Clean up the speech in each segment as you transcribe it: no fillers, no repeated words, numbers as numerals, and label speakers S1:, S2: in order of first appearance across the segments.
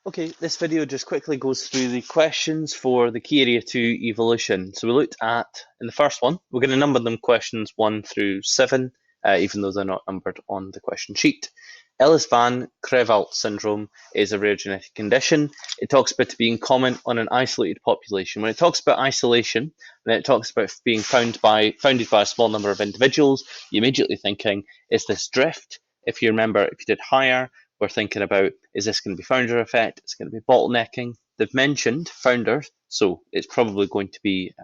S1: Okay, this video just quickly goes through the questions for the KA2 evolution. So we looked at, in the first one, we're going to number them questions 1 through 7, even though they're not numbered on the question sheet. Ellis-Van Creveld syndrome is a rare genetic condition. It talks about it being common on an isolated population. When it talks about isolation, and it talks about being founded by a small number of individuals, you're immediately thinking, is this drift? If you remember, if you did higher, we're thinking about, is this going to be founder effect? Is it going to be bottlenecking? They've mentioned founders, so it's probably going to be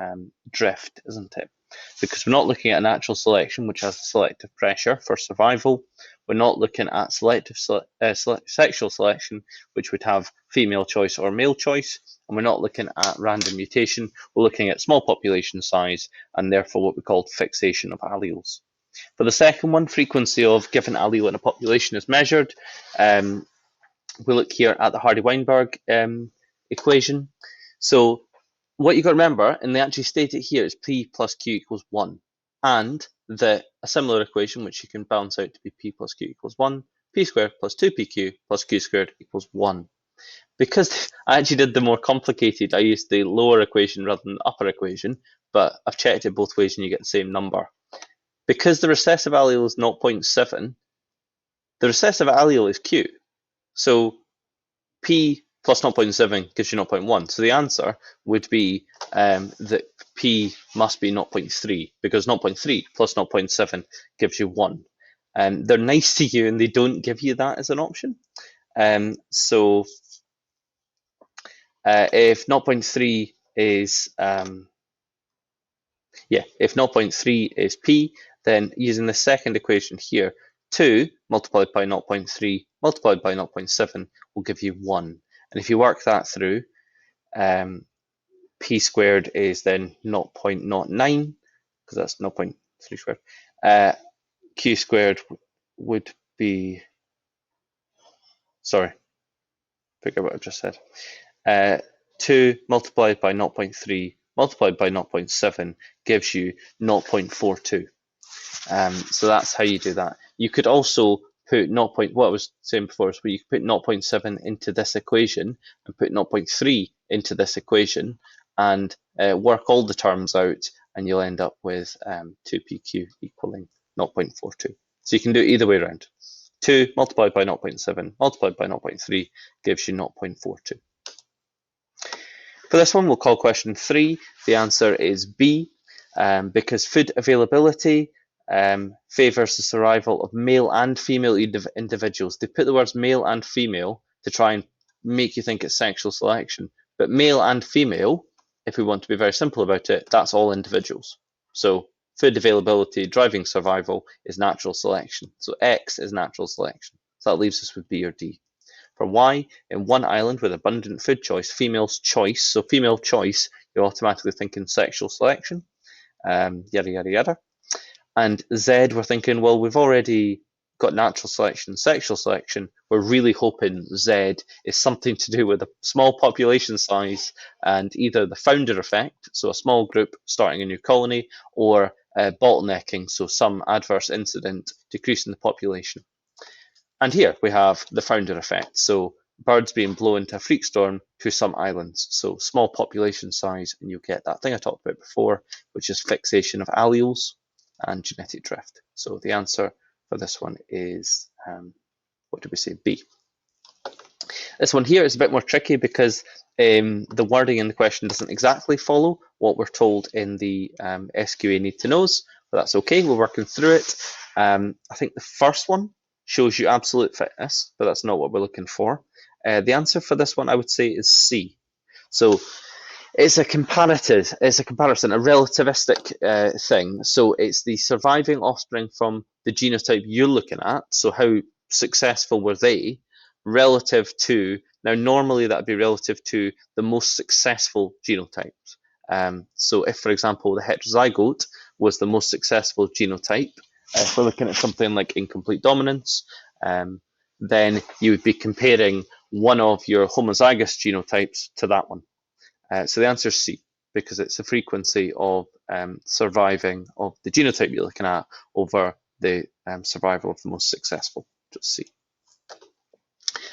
S1: drift, isn't it? Because we're not looking at natural selection, which has the selective pressure for survival. We're not looking at selective sexual selection, which would have female choice or male choice. And we're not looking at random mutation. We're looking at small population size and therefore what we call fixation of alleles. For the second one, frequency of given allele in a population is measured. We look here at the Hardy-Weinberg equation. So what you've got to remember, and they actually state it here, is P plus Q equals 1. And a similar equation, which you can balance out to be P plus Q equals 1, P squared plus 2PQ plus Q squared equals 1. Because I actually did the more complicated, I used the lower equation rather than the upper equation, but I've checked it both ways and you get the same number. Because the recessive allele is 0.7, the recessive allele is Q. So P plus 0.7 gives you 0.1. So the answer would be that P must be 0.3, because 0.3 plus 0.7 gives you 1. They're nice to you and they don't give you that as an option. So if 0.3 is if 0.3 is P, then using the second equation here, 2 multiplied by 0.3 multiplied by 0.7 will give you 1. And if you work that through, P squared is then 0.09, because that's 0.3 squared. Q squared would be, sorry, forget what I just said. 2 multiplied by 0.3 multiplied by 0.7 gives you 0.42. So that's how you do that. You could also put what I was saying before is where you could put 0.7 into this equation and put 0.3 into this equation and work all the terms out, and you'll end up with 2PQ equaling 0.42. So you can do it either way around. 2 multiplied by 0.7 multiplied by 0.3 gives you 0.42. For this one, we'll call question 3. The answer is B, because food availability favours the survival of male and female individuals. They put the words male and female to try and make you think it's sexual selection. But male and female, if we want to be very simple about it, that's all individuals. So food availability driving survival is natural selection. So X is natural selection. So that leaves us with B or D. For Y, in one island with abundant food choice, female's choice, so female choice, you're automatically thinking sexual selection, yada, yada, yada. And Z, we're thinking, well, we've already got natural selection, sexual selection. We're really hoping Z is something to do with a small population size and either the founder effect, so a small group starting a new colony, or bottlenecking, so some adverse incident decreasing the population. And here we have the founder effect, so birds being blown to a freak storm to some islands, so small population size, and you'll get that thing I talked about before, which is fixation of alleles and genetic drift. So the answer for this one is, what did we say, B. This one here is a bit more tricky because the wording in the question doesn't exactly follow what we're told in the SQA need to knows, but that's okay, we're working through it. I think the first one shows you absolute fitness, but that's not what we're looking for. The answer for this one, I would say, is C. So it's a comparison, a relativistic thing. So it's the surviving offspring from the genotype you're looking at. So how successful were they relative to, now normally that would be relative to the most successful genotypes. So if, for example, the heterozygote was the most successful genotype, if we're looking at something like incomplete dominance, then you would be comparing one of your homozygous genotypes to that one. So the answer is C, because it's the frequency of surviving of the genotype you're looking at over the survival of the most successful, just C.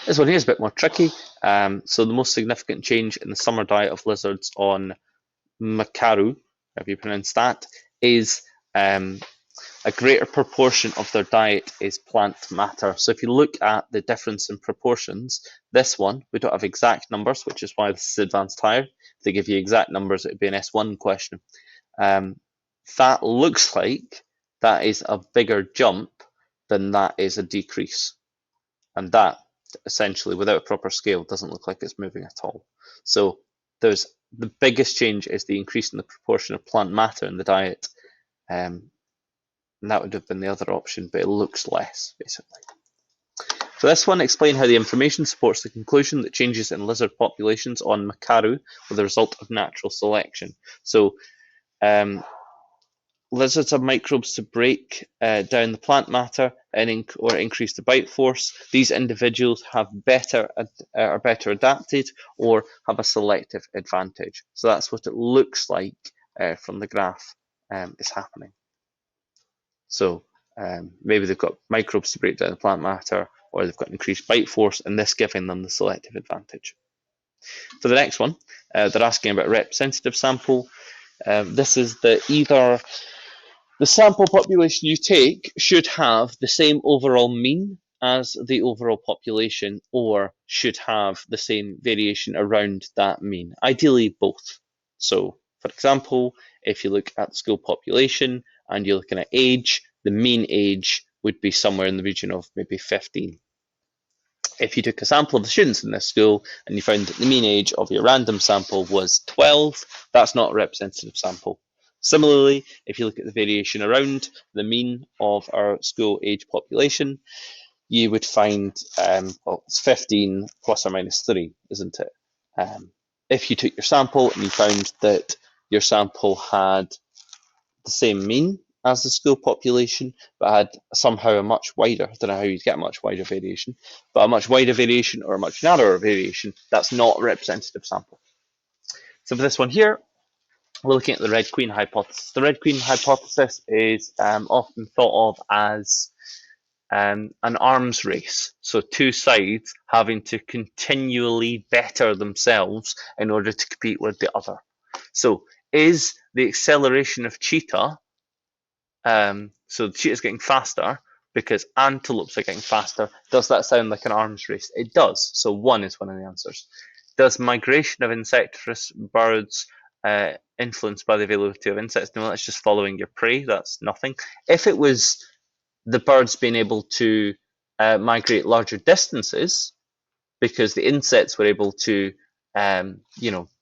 S1: This one here is a bit more tricky. So the most significant change in the summer diet of lizards on Makaru, however you pronounce that, is a greater proportion of their diet is plant matter. So if you look at the difference in proportions, this one, we don't have exact numbers, which is why this is advanced higher. If they give you exact numbers, it would be an S1 question. That looks like that is a bigger jump than that is a decrease. And that, essentially, without a proper scale, doesn't look like it's moving at all. So there's the biggest change is the increase in the proportion of plant matter in the diet. And that would have been the other option, but it looks less, basically. So this one, explain how the information supports the conclusion that changes in lizard populations on Makaru were the result of natural selection. So lizards have microbes to break down the plant matter and or increase the bite force. These individuals have are better adapted or have a selective advantage. So that's what it looks like from the graph is happening. So maybe they've got microbes to break down the plant matter, or they've got increased bite force, and this giving them the selective advantage. For the next one, they're asking about a representative sample. This is that either the sample population you take should have the same overall mean as the overall population, or should have the same variation around that mean. Ideally, both. So, for example, if you look at the school population and you're looking at age, the mean age would be somewhere in the region of maybe 15. If you took a sample of the students in this school and you found that the mean age of your random sample was 12, that's not a representative sample. Similarly, if you look at the variation around the mean of our school age population, you would find, well, it's 15 plus or minus 3, isn't it? If you took your sample and you found that your sample had the same mean as the school population, but had somehow a much wider, I don't know how you'd get a much wider variation, but a much wider variation or a much narrower variation, that's not a representative sample. So for this one here, we're looking at the Red Queen hypothesis. The Red Queen hypothesis is often thought of as an arms race. So two sides having to continually better themselves in order to compete with the other. So is the acceleration of cheetah, so the cheetah's getting faster because antelopes are getting faster, does that sound like an arms race? It does. So 1 is one of the answers. Does migration of insectivorous birds influenced by the availability of insects? No, that's just following your prey. That's nothing. If it was the birds being able to migrate larger distances because the insects were able to,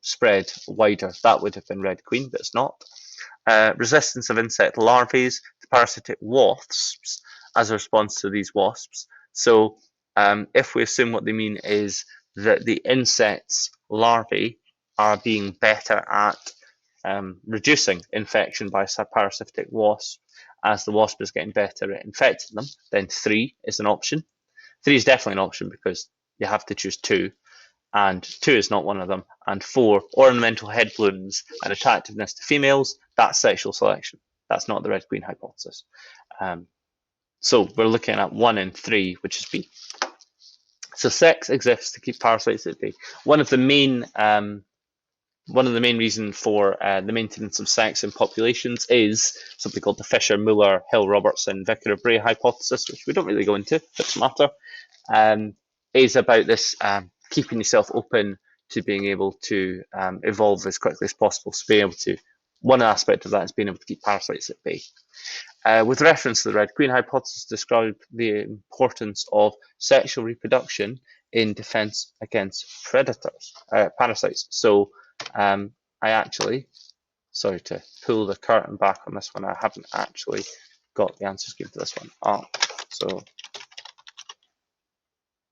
S1: spread wider, that would have been Red Queen, but it's not. Resistance of insect larvae to parasitic wasps as a response to these wasps. So if we assume what they mean is that the insects larvae are being better at reducing infection by parasitic wasps as the wasp is getting better at infecting them, then 3 is an option. 3 is definitely an option because you have to choose 2, and 2 is not one of them. And 4, ornamental head plumes and attractiveness to females, that's sexual selection. That's not the Red Queen hypothesis. So we're looking at 1 and 3, which is B. So sex exists to keep parasites at bay. One of the main reasons for the maintenance of sex in populations is something called the Fisher, Muller, Hill, Robertson, Vicar of Bray hypothesis, which we don't really go into, doesn't matter, is about this keeping yourself open to being able to evolve as quickly as possible. So being able to, one aspect of that is being able to keep parasites at bay. With reference to the Red Queen hypothesis, describe the importance of sexual reproduction in defense against parasites. So I actually, sorry to pull the curtain back on this one, I haven't actually got the answer scheme for this one up. So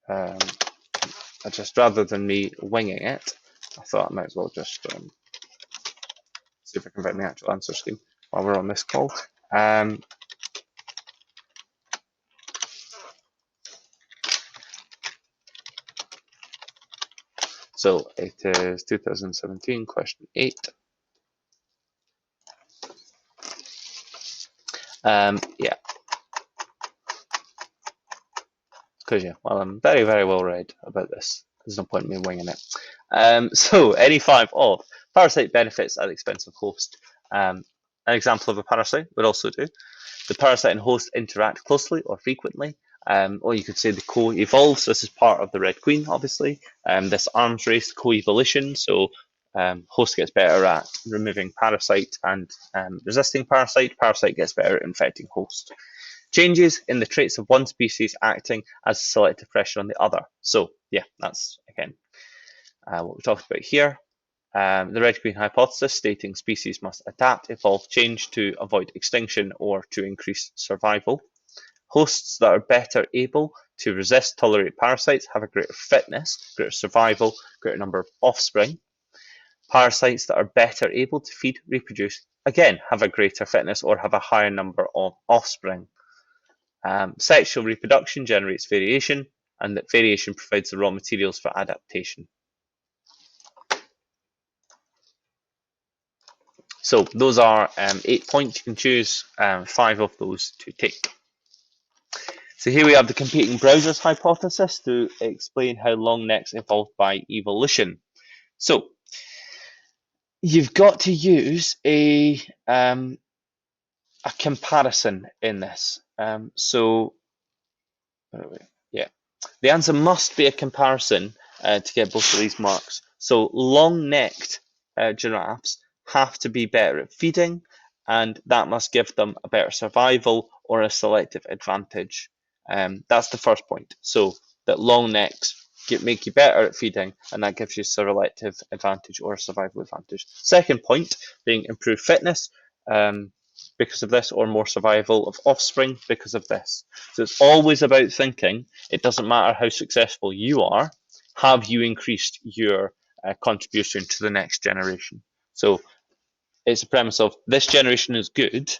S1: I just, rather than me winging it, I thought I might as well just see if I can find the actual answer scheme while we're on this call. So it is 2017, question 8. Yeah. Because yeah, well, I'm very, very well read about this. There's no point in me winging it. So any 5 of parasite benefits at the expense of host. An example of a parasite would also do. The parasite and host interact closely or frequently. Or you could say the co-evolves. This is part of the Red Queen, obviously. This arms race co-evolution. So host gets better at removing parasite and resisting parasite. Parasite gets better at infecting host. Changes in the traits of one species acting as selective pressure on the other. So yeah, that's again what we talked about here. The Red Queen hypothesis stating species must adapt, evolve, change to avoid extinction or to increase survival. Hosts that are better able to resist, tolerate parasites have a greater fitness, greater survival, greater number of offspring. Parasites that are better able to feed, reproduce, again, have a greater fitness or have a higher number of offspring. Sexual reproduction generates variation, and that variation provides the raw materials for adaptation. So those are 8 points. You can choose 5 of those to take. So here we have the competing browsers hypothesis to explain how long necks evolved by evolution. So you've got to use a comparison in this. The answer must be a comparison to get both of these marks. So long-necked giraffes have to be better at feeding, and that must give them a better survival or a selective advantage. That's the first point. So that long necks make you better at feeding, and that gives you a selective advantage or a survival advantage. Second point being improved fitness because of this, or more survival of offspring because of this. So it's always about thinking, it doesn't matter how successful you are, have you increased your contribution to the next generation? So it's a premise of this generation is good,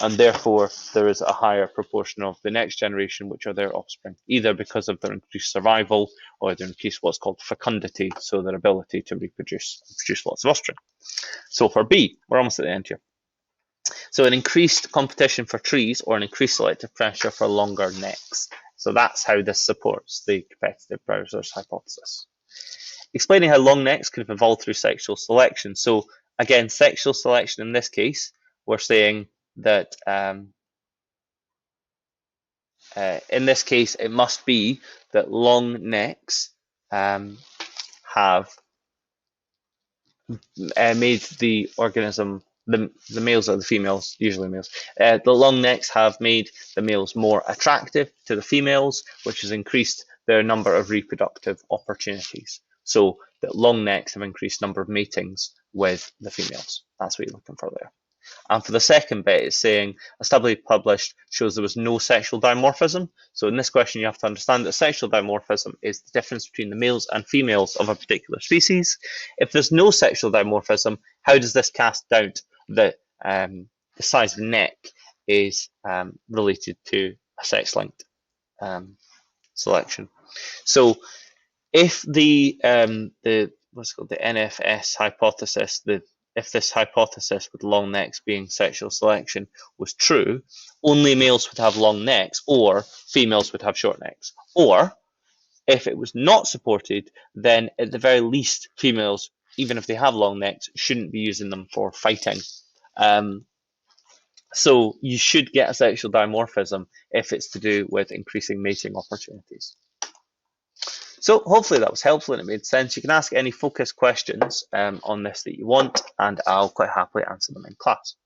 S1: and therefore there is a higher proportion of the next generation which are their offspring, either because of their increased survival or their increased what's called fecundity, so their ability to reproduce and produce lots of offspring. So for B, we're almost at the end here. So an increased competition for trees or an increased selective pressure for longer necks. So that's how this supports the competitive browsers hypothesis. Explaining how long necks could have evolved through sexual selection. So again, sexual selection in this case, we're saying that in this case, it must be that long necks have made the organism, the males or the females, usually males, the long necks have made the males more attractive to the females, which has increased their number of reproductive opportunities. So that long necks have increased number of matings with the females. That's what you're looking for there. And for the second bit, it's saying a study published shows there was no sexual dimorphism. So in this question, you have to understand that sexual dimorphism is the difference between the males and females of a particular species. If there's no sexual dimorphism, how does this cast doubt that the size of neck is related to a sex-linked selection? So if the what's called the Nfs hypothesis, if this hypothesis with long necks being sexual selection was true, only males would have long necks or females would have short necks. Or if it was not supported, then at the very least, females, even if they have long necks, shouldn't be using them for fighting. So you should get a sexual dimorphism if it's to do with increasing mating opportunities. So hopefully that was helpful and it made sense. You can ask any focus questions on this that you want, and I'll quite happily answer them in class.